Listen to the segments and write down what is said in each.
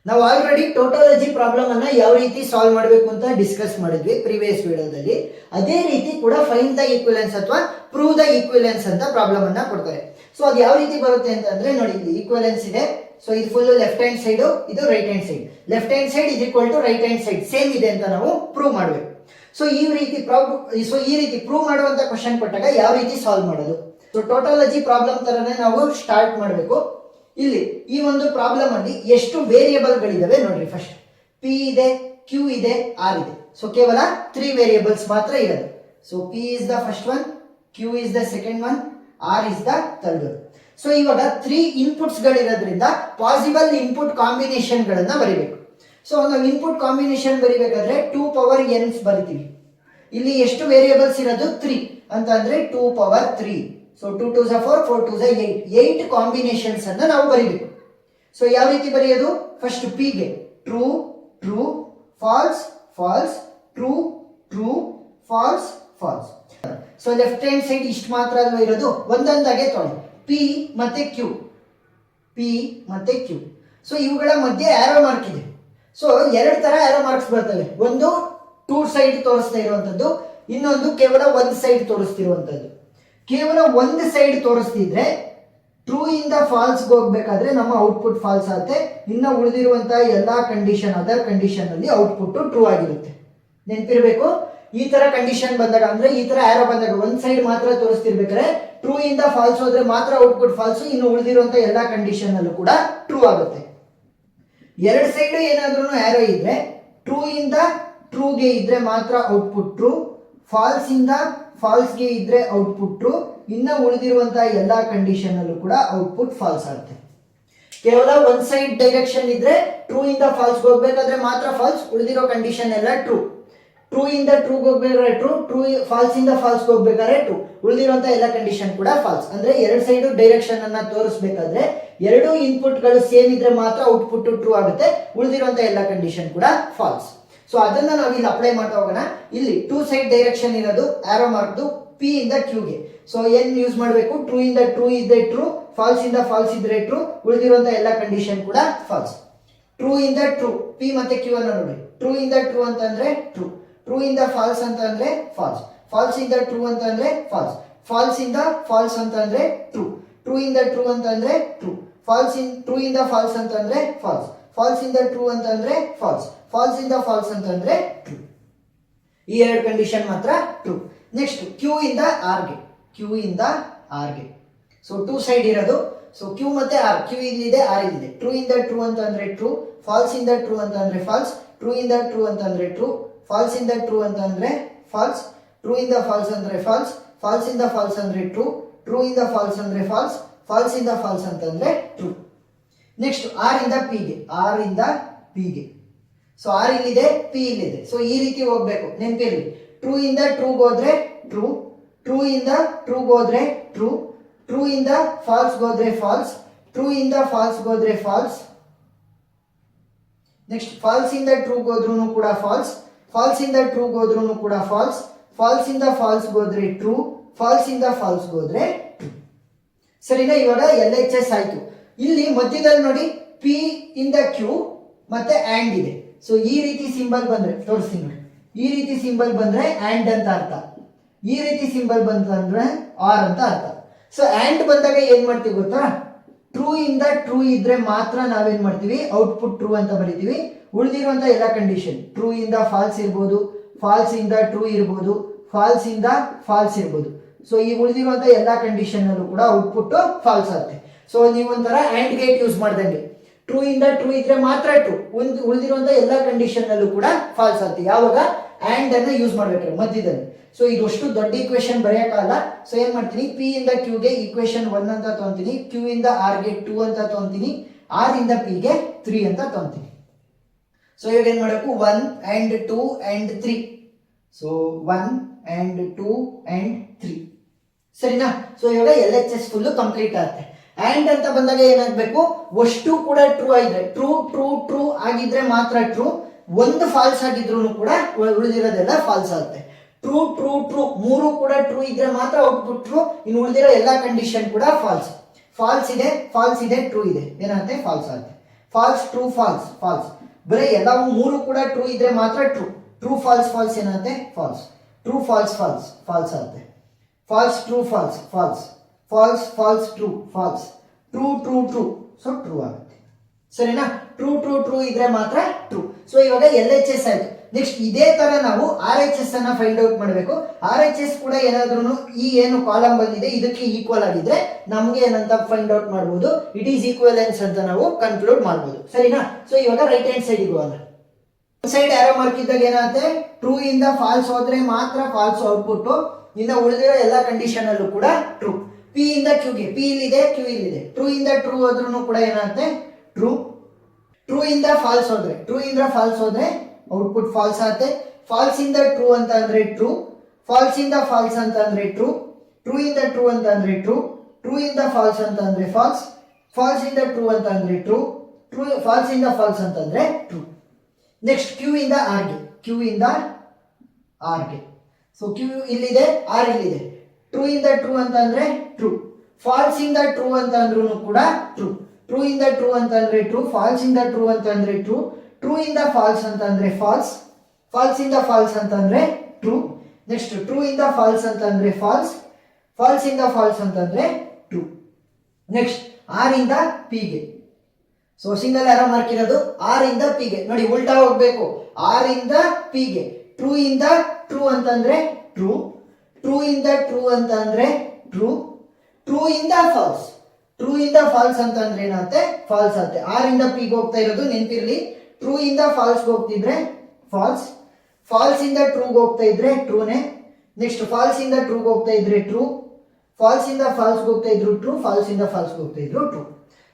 ನಾವು already ಟೋಟೋಲಜಿ problem ಅನ್ನ ಯಾವ ರೀತಿ ಸಾಲ್ವ್ ಮಾಡಬೇಕು ಅಂತ ಡಿಸ್ಕಸ್ ಮಾಡಿದ್ವಿ ಪ್ರೀವಿಯಸ್ ವಿಡಿಯೋದಲ್ಲಿ. ಅದೇ ರೀತಿ ಕೂಡ ಫೈಂಡ್ ದ ಈಕ್ವಿಲೆನ್ಸ್ ಅಥವಾ ಪ್ರೂವ್ ದ ಈಕ್ವಿಲೆನ್ಸ್ ಅಂತ ಪ್ರಾಬ್ಲಮ್ ಅನ್ನ ಕೊಡ್ತಾರೆ. ಸೊ ಅದು ಯಾವ ರೀತಿ ಬರುತ್ತೆ ಅಂತಂದ್ರೆ ನೋಡಿ, ಇಲ್ಲಿ ಈಕ್ವಿಲೆನ್ಸ್ ಇದೆ. ಸೊ ಇದು ಫುಲ್ ಲೆಫ್ಟ್ ಹ್ಯಾಂಡ್ ಸೈಡ್, ಇದು right hand side. Left hand side is equal to right hand side same ಇದೆ ಅಂತ ನಾವು ಪ್ರೂವ್ ಮಾಡಬೇಕು. ಸೊ ಈ ರೀತಿ ಪ್ರೂವ್ ಮಾಡುವಂತ ಕ್ವಶನ್ ಕೊಟ್ಟಾಗ ಯಾವ ರೀತಿ ಸಾಲ್ವ್ ಮಾಡೋದು? ಸೊ ಟೋಟೋಲಜಿ ಪ್ರಾಬ್ಲಮ್ ತರನೇ ನಾವು ಸ್ಟಾರ್ಟ್ ಮಾಡಬೇಕು. ಇಲ್ಲಿ ಈ ಒಂದು ಪ್ರಾಬ್ಲಮ್ ಅಲ್ಲಿ ಎಷ್ಟು ವೇರಿಯೇಬಲ್ ಗಳಿದಾವೆ ನೋಡ್ರಿ. ಫಸ್ಟ್ ಪಿ ಇದೆ, ಕ್ಯೂ ಇದೆ, ಆರ್ ಇದೆ. ಸೊ ಕೇವಲ 3 ವೇರಿಯೇಬಲ್ಸ್ ಮಾತ್ರ ಇರೋದು. So P is the first one, Q is the second one, R is the third one. So ಇವಾಗ 3 ಇನ್ಪುಟ್ಸ್ ಗಳಿರೋದ್ರಿಂದ ಪಾಸಿಬಲ್ ಇನ್ಪುಟ್ ಕಾಂಬಿನೇಷನ್ ಗಳನ್ನ ಬರೀಬೇಕು. ಸೊ ನಾವು ಇನ್ಪುಟ್ ಕಾಂಬಿನೇಷನ್ ಬರಿಬೇಕಾದ್ರೆ 2 ಪವರ್ n ಬರಿತೀವಿ. ಇಲ್ಲಿ ಎಷ್ಟು ವೇರಿಯೇಬಲ್ಸ್ ಇರೋದು? 3 ಅಂತ ಅಂದ್ರೆ 2 power 3. So 2 2s 4, 4 2s 8 combinations ಅನ್ನ ನಾವು ಬರೀಬೇಕು. ಸೊ ಯಾವ ರೀತಿ ಬರೆಯೋದು? ಫಸ್ಟ್ ಪಿ ಗೆ true true false false true true false false. So left hand side ಇಷ್ಟು ಮಾತ್ರ ಅಲ್ವಾ ಇರೋದು, ಒಂದೊಂದಾಗೆ ತೊಗೊಳ್ಳಿ. ಪಿ ಮತ್ತೆ ಕ್ಯೂ, ಪಿ ಮತ್ತೆ ಕ್ಯೂ. ಸೊ ಇವುಗಳ ಮಧ್ಯೆ ಆರೋ ಮಾರ್ಕ್ ಇದೆ. ಸೊ 2 ತರ ಆರೋ ಮಾರ್ಕ್ಸ್ ಬರ್ತವೆ. ಒಂದು 2 ಸೈಡ್ ತೋರಿಸ್ತಾ ಇರುವಂತದ್ದು, ಇನ್ನೊಂದು ಕೇವಲ 1 ಸೈಡ್ ತೋರಿಸ್ತಿರುವಂತದ್ದು. ಕೇವಲ 1 ಸೈಡ್ ತೋರಿಸ್ತಿದ್ರೆ ಟ್ರೂ ಇಂದ ಫಾಲ್ಸ್ ಹೋಗ್ಬೇಕಾದ್ರೆ ನಮ್ಮ ಔಟ್ಪುಟ್ ಫಾಲ್ಸ್ ಆಗುತ್ತೆ. ಇನ್ನು ಉಳಿದಿರುವಂತಹ ಎಲ್ಲಾ ಕಂಡೀಷನ್, ಅದರ್ ಕಂಡೀಷನ್ ಅಲ್ಲಿ ಔಟ್ಪುಟ್ ಟ್ರೂ ಆಗಿರುತ್ತೆ. ನೆನಪಿರ್ಬೇಕು, ಈ ತರ ಕಂಡೀಷನ್ ಬಂದಾಗ ಅಂದ್ರೆ ಈ ತರ ಆರೋ ಬಂದಾಗ 1 ಸೈಡ್ ಮಾತ್ರ ತೋರಿಸ್ತಿರ್ಬೇಕಾದ್ರೆ ಟ್ರೂ ಇಂದ ಫಾಲ್ಸ್ ಹೋದ್ರೆ ಮಾತ್ರ ಔಟ್ಪುಟ್ ಫಾಲ್ಸ್, ಇನ್ನು ಉಳಿದಿರುವಂತಹ ಎಲ್ಲಾ ಕಂಡೀಷನ್ ಅಲ್ಲೂ ಕೂಡ ಟ್ರೂ ಆಗುತ್ತೆ. 2 ಸೈಡ್ ಏನಾದ್ರೂ ಆರೋ ಇದ್ರೆ ಟ್ರೂ ಇಂದ ಟ್ರೂಗೆ ಇದ್ರೆ ಮಾತ್ರ ಔಟ್ಪುಟ್ ಟ್ರೂ, ಫಾಲ್ಸ್ ಇಂದ ಫಾಲ್ಸ್ಗೆ ಇದ್ರೆ ಔಟ್ಪುಟ್ ಟ್ರೂ, ಇನ್ನು ಉಳಿದಿರುವಂತಹ ಎಲ್ಲಾ ಕಂಡೀಷನ್ ಅಲ್ಲೂ ಕೂಡ ಔಟ್ಪುಟ್ ಫಾಲ್ಸ್ ಆಗುತ್ತೆ. ಕೇವಲ 1 ಸೈಡ್ ಡೈರೆಕ್ಷನ್ ಇದ್ರೆ ಟ್ರೂ ಇಂದ ಫಾಲ್ಸ್ ಹೋಗ್ಬೇಕಾದ್ರೆ ಮಾತ್ರ ಫಾಲ್ಸ್, ಉಳಿದಿರೋ ಕಂಡೀಷನ್ ಎಲ್ಲ ಟ್ರೂ. ಟ್ರೂ ಇಂದ ಟ್ರೂ ಹೋಗ್ಬೇಕಾದ್ರೆ ಟ್ರೂ, ಟ್ರೂ ಫಾಲ್ಸ್ ಇಂದ ಫಾಲ್ಸ್ ಹೋಗ್ಬೇಕಾದ್ರೆ ಟ್ರೂ, ಉಳಿದಿರುವಂತಹ ಎಲ್ಲ ಕಂಡೀಷನ್ ಕೂಡ ಫಾಲ್ಸ್. ಅಂದ್ರೆ 2 ಸೈಡ್ ಡೈರೆಕ್ಷನ್ ಅನ್ನ ತೋರಿಸಬೇಕಾದ್ರೆ 2 ಇನ್ಪುಟ್ ಗಳು ಸೇಮ್ ಇದ್ರೆ ಮಾತ್ರ ಔಟ್ಪುಟ್ ಟ್ರೂ ಆಗುತ್ತೆ, ಉಳಿದಿರುವಂತಹ ಎಲ್ಲ ಕಂಡೀಷನ್ ಕೂಡ ಫಾಲ್ಸ್. ಸೊ ಅದನ್ನ ನಾವು ಇಲ್ಲಿ ಅಪ್ಲೈ ಮಾಡ್ತಾ ಹೋಗೋಣ. ಇಲ್ಲಿ 2 ಸೈಡ್ ಡೈರೆಕ್ಷನ್ ಇರೋದು ಆರೋ ಮಾರ್ಕ್ದು ಪಿ ಇಂದ ಕ್ಯೂಗೆ. ಸೊ ಏನ್ ಯೂಸ್ ಮಾಡಬೇಕು? ಟ್ರೂ ಇಂದ ಟ್ರೂ ಇದ್ರೆ ಟ್ರೂ, ಫಾಲ್ಸ್ ಇಂದ ಫಾಲ್ಸ್ ಇದ್ರೆ ಟ್ರೂ, ಉಳಿದಿರುವಂತಹ ಎಲ್ಲ ಕಂಡೀಷನ್ ಕೂಡ ಫಾಲ್ಸ್. ಟ್ರೂ ಇಂದ ಟ್ರೂ, ಪಿ ಮತ್ತೆ ಕ್ಯೂ ಅನ್ನ ನೋಡಿ. ಟ್ರೂ ಇಂದ ಟ್ರೂ ಅಂತಂದ್ರೆ ಟ್ರೂ, ಟ್ರೂ ಇಂದ ಫಾಲ್ಸ್ ಅಂತ ಅಂದ್ರೆ ಫಾಲ್ಸ್, ಫಾಲ್ಸ್ ಇಂದ ಟ್ರೂ ಅಂತ ಅಂದ್ರೆ ಫಾಲ್ಸ್, ಫಾಲ್ಸ್ ಇಂದ ಫಾಲ್ಸ್ ಅಂತ ಅಂದ್ರೆ ಟ್ರೂ, ಟ್ರೂ ಇಂದ ಟ್ರೂ ಅಂತ ಅಂದ್ರೆ ಟ್ರೂ, ಟ್ರೂ ಇಂದ ಫಾಲ್ಸ್ ಅಂತ ಅಂದ್ರೆ ಫಾಲ್ಸ್, ಫಾಲ್ಸ್ ಇಂದ ಟ್ರೂ ಅಂತ ಅಂದ್ರೆ ಫಾಲ್ಸ್, ಫಾಲ್ಸ್ ಇಂದ ಫಾಲ್ಸ್ ಅಂತಂದ್ರೆ ಟ್ರೂ. ಈ 2 ಕಂಡೀಷನ್ ಮಾತ್ರ ಟ್ರೂ. ನೆಕ್ಸ್ಟ್ ಕ್ಯೂ ಇಂದ ಆರ್ಗೆ, ಕ್ಯೂ ಇಂದ ಆರ್ಗೆ. ಸೊ 2 ಸೈಡ್ ಇರೋದು. ಸೊ ಕ್ಯೂ ಮತ್ತೆ ಆರ್, ಕ್ಯೂ ಇಲ್ಲಿದೆ, ಆರ್ ಇಲ್ಲಿದೆ. ಟ್ರೂ ಇಂದ ಟ್ರೂ ಅಂತ ಅಂದ್ರೆ ಟ್ರೂ, ಫಾಲ್ಸ್ ಇಂದ ಟ್ರೂ ಅಂತ ಅಂದ್ರೆ ಫಾಲ್ಸ್, ಟ್ರೂ ಇಂದ ಟ್ರೂ ಅಂತ ಅಂದ್ರೆ ಟ್ರೂ, ಫಾಲ್ಸ್ ಇಂದ ಟ್ರೂ ಅಂತ ಅಂದ್ರೆ ಫಾಲ್ಸ್, ಟ್ರೂ ಇಂದ ಫಾಲ್ಸ್ ಅಂದ್ರೆ ಫಾಲ್ಸ್, ಫಾಲ್ಸ್ ಇಂದ ಫಾಲ್ಸ್ ಅಂದ್ರೆ ಟ್ರೂ, ಟ್ರೂ ಇಂದ ಫಾಲ್ಸ್ ಅಂದ್ರೆ ಫಾಲ್ಸ್, ಫಾಲ್ಸ್ ಇಂದ ಫಾಲ್ಸ್ ಅಂತಂದ್ರೆ ಟ್ರೂ. ನೆಕ್ಸ್ಟ್ ಆರ್ ಇಂದ ಪಿಗೆ, ಆರ್ ಇಂದ ಪಿಗೆ. ಸೊ ಆರ್ ಇಲ್ಲಿದೆ, ಪಿ ಇಲ್ಲಿದೆ. ಸೊ ಈ ರೀತಿ ಹೋಗ್ಬೇಕು, ನೆನಪಿರ್ಲಿ. ಟ್ರೂ ಇಂದ ಟ್ರೂಗ್ ಹೋದ್ರೆ ಟ್ರೂ, ಟ್ರೂ ಇಂದ ಟ್ರೂಗ್ ಹೋದ್ರೆ ಟ್ರೂ, ಟ್ರೂ ಇಂದ ಫಾಲ್ಸ್ ಹೋದ್ರೆ ಫಾಲ್ಸ್, ಟ್ರೂ ಇಂದ ಫಾಲ್ಸ್ ಹೋದ್ರೆ ಫಾಲ್ಸ್. ನೆಕ್ಸ್ಟ್ ಫಾಲ್ಸ್ ಇಂದ ಟ್ರೂಗ್ ಹೋದ್ರೂ ಕೂಡ ಫಾಲ್ಸ್, ಫಾಲ್ಸ್ ಇಂದ ಟ್ರೂಗ್ ಹೋದ್ರೂ ಕೂಡ ಫಾಲ್ಸ್, ಫಾಲ್ಸ್ ಇಂದ ಫಾಲ್ಸ್ ಹೋದ್ರೆ ಟ್ರೂ, ಫಾಲ್ಸ್ ಇಂದ ಫಾಲ್ಸ್ ಹೋದ್ರೆ ಟ್ರೂ. ಸರಿನಾ? ಇವಾಗ LHS ಆಯ್ತು. ಇಲ್ಲಿ ಮಧ್ಯದಲ್ಲಿ ನೋಡಿ ಪಿ ಇಂದ ಕ್ಯೂ ಮತ್ತೆ ಆಂಡ್ ಇದೆ. ಸೊ ಈ ರೀತಿ ಸಿಂಬಲ್ ಬಂದ್ರೆ ತೋರಿಸ್ತೀನಿ ನೋಡಿ. ಈ ರೀತಿ ಸಿಂಬಲ್ ಬಂದ್ರೆ ಆಂಡ್ ಅಂತ ಅರ್ಥ, ಈ ರೀತಿ ಸಿಂಬಲ್ ಬಂತಂದ್ರೆ ಆರ್ ಅಂತ ಅರ್ಥ. ಸೊ ಆಂಡ್ ಬಂದಾಗ ಏನ್ ಮಾಡ್ತೀವಿ ಗೊತ್ತಾ? ಟ್ರೂ ಇಂದ ಟ್ರೂ ಇದ್ರೆ ಮಾತ್ರ ನಾವೇನ್ ಮಾಡ್ತೀವಿ? ಔಟ್ಪುಟ್ ಟ್ರೂ ಅಂತ ಬರಿತೀವಿ. ಉಳಿದಿರುವಂತ ಎಲ್ಲ ಕಂಡೀಷನ್, ಟ್ರೂ ಇಂದ ಫಾಲ್ಸ್ ಇರ್ಬೋದು, ಫಾಲ್ಸ್ ಇಂದ ಟ್ರೂ ಇರ್ಬೋದು, ಫಾಲ್ಸ್ ಇಂದ ಫಾಲ್ಸ್ ಇರ್ಬೋದು. ಸೊ ಈ ಉಳಿದಿರುವಂತ ಎಲ್ಲಾ ಕಂಡೀಷನ್ ಅಲ್ಲೂ ಕೂಡ ಔಟ್ಪುಟ್ ಫಾಲ್ಸ್ ಆಗುತ್ತೆ. ಸೊ ನೀವು ಒಂಥರ ಆಂಡ್ ಗೇಟ್ ಯೂಸ್ ಮಾಡ್ದಂಗೆ, ಟ್ರೂ ಇಂದ ಟ್ರೂ ಇದ್ರೆ ಮಾತ್ರ ಟ್ರೂ, ಉಳಿದಿರುವಂತ ಎಲ್ಲಾ ಕಂಡೀಷನ್ ಅಲ್ಲೂ ಕೂಡ ಫಾಲ್ಸ್ ಆಗುತ್ತೆ. ಯಾವಾಗ? ಆಂಡ್ ಅನ್ನ ಯೂಸ್ ಮಾಡ್ಬೇಕು ಮಧ್ಯದಲ್ಲಿ. ಸೊ ಇದಷ್ಟು ದೊಡ್ಡ ಈಕ್ವೇಶನ್ ಬರೆಯಕ್ಕಾಗಲ್ಲ. ಸೊ ಏನ್ ಮಾಡ್ತೀನಿ? ಪಿ ಇಂದ ಕ್ಯೂಗೆ ಈಕ್ವೇಶನ್ 1 ಅಂತ ತಗೊಂತೀನಿ, ಕ್ಯೂ ಇಂದ ಆರ್ಗೆ 2 ಅಂತ ತಗೊಂತೀನಿ, ಆರ್ ಇಂದ ಪಿಗೆ 3 ಅಂತ ತಗೊಂತೀನಿ. ಸೊ ಇವಾಗ ಏನ್ ಮಾಡಬೇಕು? 1 and 2 and 3. So 1 and 2 and 3. ಸರಿನಾ? ಸೊ ಇವಾಗ LHS ಫುಲ್ ಕಂಪ್ಲೀಟ್ ಆಗುತ್ತೆ. ಆಂಡ್ ಅಂತ ಬಂದಾಗ ಏನಾಗಬೇಕು? ಅಷ್ಟು ಕೂಡ ಟ್ರೂ ಆಗಿದ್ರೆ, ಟ್ರೂ ಟ್ರೂ ಟ್ರೂ ಆಗಿದ್ರೆ ಮಾತ್ರ ಟ್ರೂ, ಒಂದು ಫಾಲ್ಸ್ ಆಗಿದ್ರು ಕೂಡ ಉಳಿದಿರೋದೆಲ್ಲ ಫಾಲ್ಸ್ ಆಗುತ್ತೆ. ಟ್ರೂ ಟ್ರೂ ಟ್ರೂ 3 ಕೂಡ ಟ್ರೂ ಇದ್ರೆ ಮಾತ್ರ ಔಟ್ಪುಟ್ ಟ್ರೂ, ಇನ್ನು ಉಳಿದಿರೋ ಎಲ್ಲಾ ಕಂಡೀಷನ್ ಕೂಡ ಫಾಲ್ಸ್. ಫಾಲ್ಸ್ ಇದೆ, ಟ್ರೂ ಇದೆ, ಏನಾಗುತ್ತೆ? ಫಾಲ್ಸ್ ಆಗುತ್ತೆ. False true false false. ಬರೀ ಎಲ್ಲವೂ ಮೂರು ಕೂಡ ಟ್ರೂ ಇದ್ರೆ ಮಾತ್ರ ಟ್ರೂ. ಟ್ರೂ ಫಾಲ್ಸ್ ಫಾಲ್ಸ್ ಏನಾಗುತ್ತೆ false. True false false false ಆಗುತ್ತೆ. False true false false. False false true false. True true true so true ಆಗುತ್ತೆ. ಸರಿನಾ? ಟ್ರೂ ಟ್ರೂ ಟ್ರೂ ಇದ್ರೆ ಮಾತ್ರ ಟ್ರೂ. ಸೊ ಇವಾಗ LHS ಆಯ್ತು. ನೆಕ್ಸ್ಟ್ ಇದೇ ತರ ನಾವು RHS ಅನ್ನ ಫೈಂಡ್ ಔಟ್ ಮಾಡಬೇಕು. RHS ಕೂಡ ಏನಾದ್ರೂ ಈ ಏನು ಕಾಲಮ್ ಬಂದಿದೆ ಇದಕ್ಕೆ ಈಕ್ವಲ್ ಆಗಿದ್ರೆ ನಮ್ಗೆ ಏನಂತ ಫೈಂಡ್ ಔಟ್ ಮಾಡಬಹುದು, ಇಟ್ ಈಸ್ ಈಕ್ವಲೆನ್ಸ್ ಅಂತ ನಾವು ಕನ್ಕ್ಲೂಡ್ ಮಾಡಬಹುದು. ಸರಿನಾ? ಸೊ ಇವಾಗ ರೈಟ್ ಹ್ಯಾಂಡ್ ಸೈಡ್ ಹೋಗೋಣ. ಸೈಡ್ ಆರೋ ಮಾರ್ಕ್ ಇದ್ದಾಗ ಏನಾಗುತ್ತೆ, ಟ್ರೂ ಇಂದ ಫಾಲ್ಸ್ ಹೋದ್ರೆ ಮಾತ್ರ ಫಾಲ್ಸ್ ಔಟ್ಪುಟ್, ಇನ್ನ ಉಳಿದಿರೋ ಎಲ್ಲ ಕಂಡೀಷನ್ ಅಲ್ಲೂ ಕೂಡ ಟ್ರೂ. P ಇಂದ Qಗೆ, P ಇಲ್ಲಿದೆ Q ಇಲ್ಲಿದೆ, ಟ್ರೂ ಇಂದ ಟ್ರೂ ಹೋದ್ರೂ ಕೂಡ ಏನಾಗುತ್ತೆ ಟ್ರೂ. ಟ್ರೂ ಇಂದ ಫಾಲ್ಸ್ ಹೋದ್ರೆ ಔಟ್ಪುಟ್ ಫಾಲ್ಸ್ ಆಗುತ್ತೆ. ಫಾಲ್ಸ್ ಇಂದ ಟ್ರೂ ಅಂತ ಅಂದ್ರೆ ಟ್ರೂ, ಫಾಲ್ಸ್ ಇಂದ ಫಾಲ್ಸ್ ಅಂತ ಅಂದ್ರೆ ಟ್ರೂ, ಟ್ರೂ ಇಂದ ಟ್ರೂ ಅಂತ ಅಂದ್ರೆ ಟ್ರೂ, ಟ್ರೂ ಇಂದ ಫಾಲ್ಸ್ ಅಂತ ಅಂದ್ರೆ ಫಾಲ್ಸ್, ಫಾಲ್ಸ್ ಇಂದ ಟ್ರೂ ಅಂತ ಅಂದ್ರೆ ಟ್ರೂ, ಟ್ರೂ ಫಾಲ್ಸ್ ಇಂದ ಫಾಲ್ಸ್ ಅಂತ ಅಂದ್ರೆ ಟ್ರೂ. ನೆಕ್ಸ್ಟ್ Q ಇಂದ R ಗೆ. ಸೊ Q ಇಲ್ಲಿದೆ, R ಇಲ್ಲಿದೆ. ಟ್ರೂ ಇಂದ ಟ್ರೂ ಅಂತ ಅಂದ್ರೆ ಟ್ರೂ, ಫಾಲ್ಸ್ ಇಂದ ಟ್ರೂ ಅಂತ ಅಂದ್ರೂ ಕೂಡ ಟ್ರೂ, ಟ್ರೂ ಇಂದ ಟ್ರೂ ಅಂತ ಅಂದ್ರೆ ಟ್ರೂ, ಫಾಲ್ಸ್ ಇಂದ ಟ್ರೂ ಅಂತ ಅಂದ್ರೆ ಟ್ರೂ, ಟ್ರೂ ಇಂದ ಫಾಲ್ಸ್ ಅಂತ ಅಂದ್ರೆ ಫಾಲ್ಸ್, ಫಾಲ್ಸ್ ಇಂದ ಫಾಲ್ಸ್ ಅಂತ ಅಂದ್ರೆ ಟ್ರೂ. ನೆಕ್ಸ್ಟ್ ಟ್ರೂ ಇಂದ ಫಾಲ್ಸ್ ಅಂತ ಅಂದ್ರೆ ಫಾಲ್ಸ್, ಫಾಲ್ಸ್ ಇಂದ ಫಾಲ್ಸ್ ಅಂತ ಅಂದ್ರೆ ಟ್ರೂ. ನೆಕ್ಸ್ಟ್ R ಇಂದ P ಗೆ. ಸೊ ಸಿಂಗಲ್ ಆರೋ ಮಾರ್ಕ್ ಇರೋದು R ಇಂದ P ಗೆ. ನೋಡಿ ಉಲ್ಟಾ ಹೋಗ್ಬೇಕು. R ಇಂದ P ಗೆ. ಟ್ರೂ ಇಂದ ಟ್ರೂ ಅಂತಂದ್ರೆ ಟ್ರೂ, ಟ್ರೂ ಇಂದ ಟ್ರೂ ಅಂತ ಅಂದ್ರೆ ಟ್ರೂ, ಟ್ರೂ ಇಂದ ಫಾಲ್ಸ್, ಟ್ರೂ ಇಂದ ಫಾಲ್ಸ್ ಅಂತ ಅಂದ್ರೆ ಏನಾಗುತ್ತೆ ಫಾಲ್ಸ್ ಆಗುತ್ತೆ. R ಇಂದ P ಗೆ ಹೋಗ್ತಾ ಇರೋದು ನೆನಪಿರ್ಲಿ, ಟ್ರೂ ಇಂದ ಫಾಲ್ಸ್ ಹೋಗ್ತಿದ್ರೆ ಫಾಲ್ಸ್, ಫಾಲ್ಸ್ ಇಂದ ಟ್ರೂ ಹೋಗ್ತಾ ಇದ್ರೆ ಟ್ರೂನೇ. ನೆಕ್ಸ್ಟ್ ಫಾಲ್ಸ್ ಇಂದ ಟ್ರೂ ಹೋಗ್ತಾ ಇದ್ರೆ ಟ್ರೂ, ಫಾಲ್ಸ್ ಇಂದ ಫಾಲ್ಸ್ ಹೋಗ್ತಾ ಇದ್ರು ಟ್ರೂ, ಫಾಲ್ಸ್ ಇಂದ ಫಾಲ್ಸ್ ಹೋಗ್ತಾ ಇದ್ರು ಟ್ರೂ.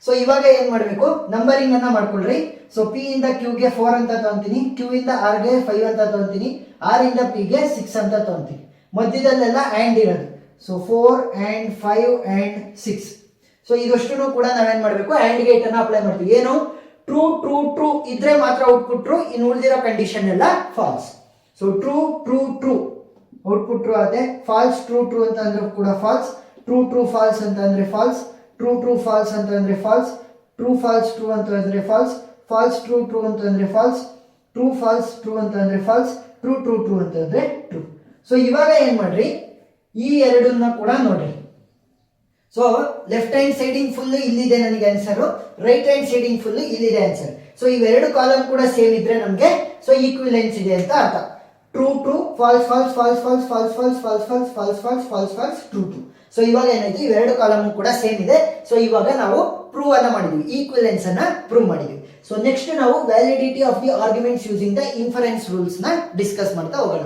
ಸೊ ಇವಾಗ ಏನ್ ಮಾಡಬೇಕು, ನಂಬರಿಂಗ್ ಅನ್ನ ಮಾಡ್ಕೊಳ್ರಿ. ಸೊ P ಇಂದ Q ಗೆ 4 ಅಂತ ತಗೊಂತೀನಿ, Q ಇಂದ R ಗೆ 5 ಅಂತ ತಗೊಂತೀನಿ, R ಇಂದ P ಗೆ 6 ಅಂತ ತಗೊಂತೀನಿ. ಮಧ್ಯದಲ್ಲೆಲ್ಲ ಆ್ಯಂಡ್ ಇರೋದು. So 4 and 5 and 6. ಸೊ ಇದಷ್ಟು ಕೂಡ ನಾವೇನ್ ಮಾಡಬೇಕು, ಆ್ಯಂಡ್ ಗೇಟ್ ಅನ್ನ ಅಪ್ಲೈ ಮಾಡ್ತೀವಿ. ಏನು, ಟ್ರೂ ಟ್ರೂ ಟ್ರೂ ಇದ್ರೆ ಮಾತ್ರ ಔಟ್ಪುಟ್ ಟ್ರೂ, ಇನ್ನು ಉಳಿದಿರೋ ಕಂಡೀಷನ್ ಎಲ್ಲ false. So true true true output true ಆಗುತ್ತೆ. ಫಾಲ್ಸ್ ಟ್ರೂ ಟ್ರೂ ಅಂತ ಅಂದ್ರೆ ಕೂಡ ಫಾಲ್ಸ್, ಟ್ರೂ ಟ್ರೂ ಫಾಲ್ಸ್ ಅಂತ ಅಂದ್ರೆ ಫಾಲ್ಸ್, ಟ್ರೂ ಟ್ರೂ ಫಾಲ್ಸ್ ಅಂತ ಅಂದ್ರೆ ಫಾಲ್ಸ್, ಟ್ರೂ ಫಾಲ್ಸ್ ಟ್ರೂ ಅಂತ ಅಂದ್ರೆ ಫಾಲ್ಸ್, ಫಾಲ್ಸ್ ಟ್ರೂ ಟ್ರೂ ಅಂತ ಅಂದ್ರೆ ಫಾಲ್ಸ್, ಟ್ರೂ ಫಾಲ್ಸ್ ಟ್ರೂ ಅಂತ ಅಂದ್ರೆ ಫಾಲ್ಸ್, ಟ್ರೂ ಟ್ರೂ ಟ್ರೂ ಅಂತ ಅಂದ್ರೆ ಟ್ರೂ. ಸೊ ಇವಾಗ ಏನ್ ಮಾಡ್ರಿ, ಈ ಎರಡನ್ನ ಕೂಡ ನೋಡ್ರಿ. ಸೊ ಲೆಫ್ಟ್ ಹ್ಯಾಂಡ್ ಸೈಡಿಂಗ್ ಫುಲ್ ಇಲ್ಲಿದೆ ನನಗೆ ಆನ್ಸರ್, ರೈಟ್ ಹ್ಯಾಂಡ್ ಸೈಡಿಂಗ್ ಫುಲ್ ಇಲ್ಲಿದೆ ಆನ್ಸರ್. ಸೊ ಇವೆರಡು ಕಾಲಮ್ ಕೂಡ ಸೇಮ್ ಇದ್ರೆ ನಮಗೆ ಸೊ ಈಕ್ವಿಲೆನ್ಸ್ ಇದೆ ಅಂತ ಅರ್ಥ. True true false false false false false false false false false false false false true true. So ಇವಾಗ ಏನಾಯ್ತು, ಇವೆರಡು ಕಾಲಮ್ ಕೂಡ ಸೇಮ್ ಇದೆ. ಸೊ ಇವಾಗ ನಾವು ಪ್ರೂವ್ ಅನ್ನ ಮಾಡಿದ್ವಿ, ಈಕ್ವಿಲೆನ್ಸ್ ಅನ್ನ ಪ್ರೂವ್ ಮಾಡಿದ್ವಿ. ಸೊ ನೆಕ್ಸ್ಟ್ ನಾವು validity of the arguments using the inference rules ನ ಡಿಸ್ಕಸ್ ಮಾಡ್ತಾ ಹೋಗೋಣ.